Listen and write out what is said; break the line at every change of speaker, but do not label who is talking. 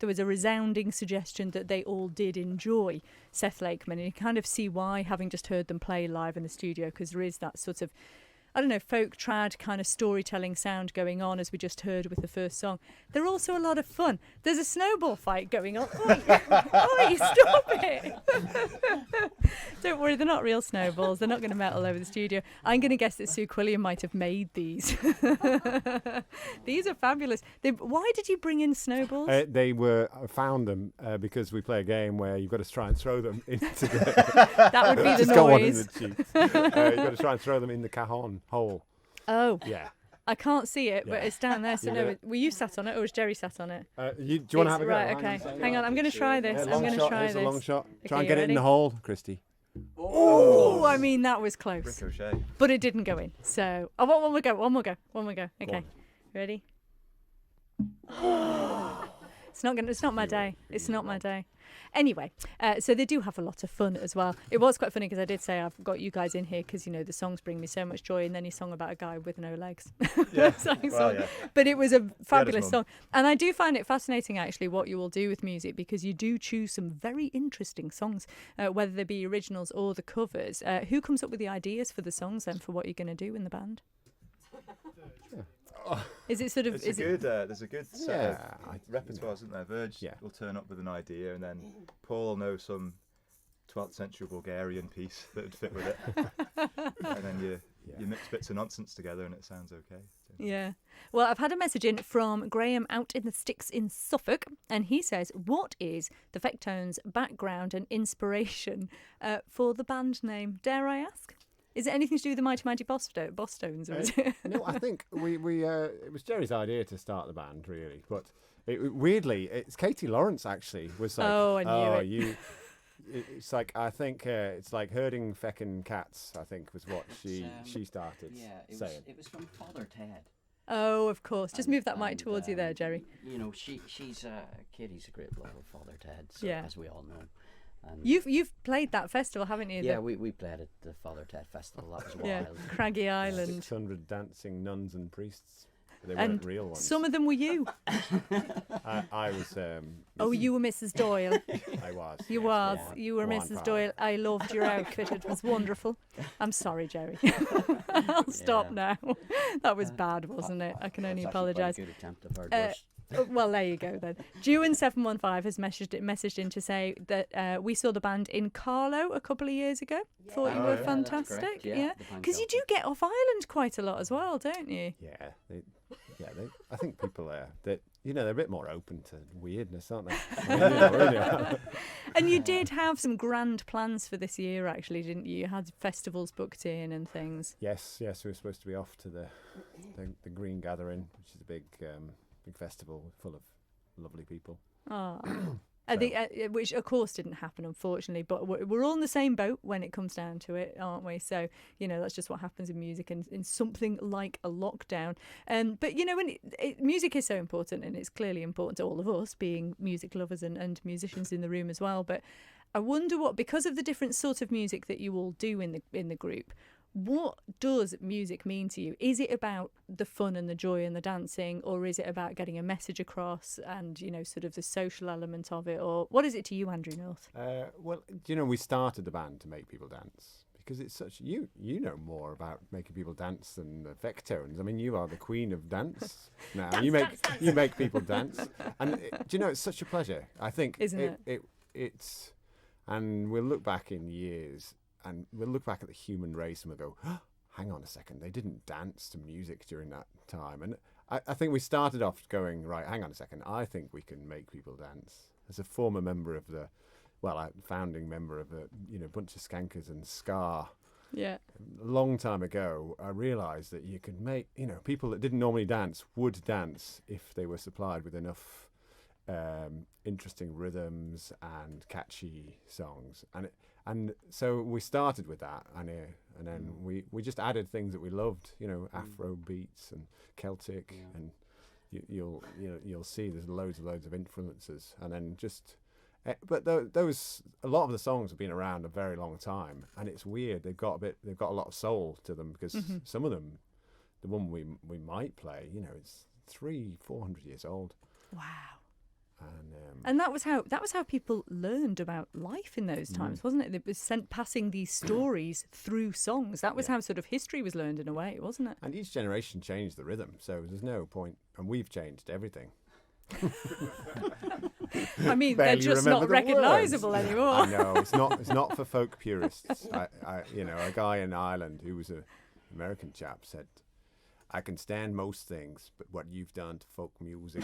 there was a resounding suggestion that they all did enjoy Seth Lakeman, and you kind of see why, having just heard them play live in the studio, because there is that sort of, I don't know, folk trad kind of storytelling sound going on, as we just heard with the first song. They're also a lot of fun. There's a snowball fight going on. Oi, oi, stop it. Don't worry, they're not real snowballs. They're not going to melt all over the studio. I'm going to guess that Sue Quillian might have made these. These are fabulous. Why did you bring in snowballs?
I found them because we play a game where you've got to try and throw them into the...
That would be the
Just got one in
noise.
the cheeks. You've got to try and throw them in the cajon hole.
Oh.
Yeah.
I can't see it, but
Yeah.
it's down there. So
Yeah.
no, were you sat on it or was Jerry sat on it?
Do you want to have a go?
Right, okay. Hang on, I'm going to try this. I'm going to try
Here's
this.
a long shot.
Okay,
Try and
you
get it in
ready?
the hole, Christy.
Oh, I mean, that was close.
Ricochet.
But it didn't go in. So, one more go. Okay. Ready? It's not my day. It's not my day. Anyway, so they do have a lot of fun as well. It was quite funny because I did say I've got you guys in here because, you know, the songs bring me so much joy, and then he sung about a guy with no legs.
Yeah.
Song. But it was a fabulous
mum.
song. And I do find it fascinating, actually, what you will do with music, because you do choose some very interesting songs, whether they be originals or the covers. Who comes up with the ideas for the songs then, for what you're going to do in the band? Is it sort of...
There's a good set of
I-
repertoire, isn't there? Verge will turn up with an idea, and then Paul will know some 12th century Bulgarian piece that would fit with it. And then you mix bits of nonsense together and it sounds okay. So.
Yeah. Well, I've had a message in from Graham out in the sticks in Suffolk, and he says, what is the Fecktones' background and inspiration for the band name? Dare I ask? Is it anything to do with the Mighty Mighty Bosstones? Or is it?
No, I think we it was Jerry's idea to start the band, really. But weirdly, it's Katie Lawrence actually was like,
Oh, I knew it.
It's like, I think it's like herding feckin' cats, I think was what she started saying.
It was from Father Ted.
Oh, of course. Just move that mic towards you there, Jerry.
You know, she's Katie's a great love of Father Ted, so,
Yeah.
as we all know. And
You've played that festival, haven't you?
yeah, we played at the Father Ted Festival. That was wild.
Yeah, Craggy Island.
600 dancing nuns and priests. They
And
weren't real ones.
some of them were you.
I was.
Oh, you were Mrs. Doyle.
I was.
You
yes,
was.
one-
You were
one
Mrs.
part.
Doyle. I loved your outfit. It was wonderful. I'm sorry, Jerry. I'll stop now. That was bad, wasn't it? I can only
That's actually quite a
apologise.
good attempt. I've heard
Uh,
worse.
Well, there you go then. Dewan715 has messaged in to say that we saw the band in Carlo a couple of years ago. Thought you
Oh,
were
yeah, that's
fantastic.
correct. Yeah,
Yeah,
the band
because you do get off island quite a lot as well, don't you?
Yeah, I think people they're a bit more open to weirdness, aren't they? I mean, really.
And you did have some grand plans for this year, actually, didn't you? You had festivals booked in and things.
Yes, we were supposed to be off to the Green Gathering, which is a big festival full of lovely people.
Oh. I think, which of course didn't happen, unfortunately, but we're all in the same boat when it comes down to it, aren't we? So, you know, that's just what happens in music and in something like a lockdown. But, you know, when music is so important, and it's clearly important to all of us, being music lovers and musicians in the room as well. But I wonder because of the different sort of music that you all do in the group, what does music mean to you? Is it about the fun and the joy and the dancing, or is it about getting a message across and, you know, sort of the social element of it? Or what is it to you, Andrew North?
Well, we started the band to make people dance because it's such you know more about making people dance than the Fecktones. I mean, you are the queen of dance now. You make people dance, and it's such a pleasure. I think,
Isn't it?
It's, and we'll look back in years. And we'll look back at the human race and we'll go, oh, hang on a second, they didn't dance to music during that time. And I think we started off going, right, hang on a second, I think we can make people dance. As a former member of founding member of a bunch of skankers and ska,
Yeah.
a long time ago, I realised that you could make, people that didn't normally dance would dance if they were supplied with enough interesting rhythms and catchy songs. And so we started with that, and then we just added things that we loved, Afro beats and Celtic, and you'll see there's loads of influences, and then just. But those a lot of the songs have been around a very long time, and it's weird. They've got a lot of soul to them because some of them, the one we might play, it's 300-400 years old.
Wow. And that was how people learned about life in those times, wasn't it? It was passing these stories through songs. That was how sort of history was learned in a way, wasn't it?
And each generation changed the rhythm, so there's no point. And we've changed everything.
I mean, they're just not recognisable anymore.
I know, it's not for folk purists. A guy in Ireland who was an American chap said, "I can stand most things, but what you've done to folk music."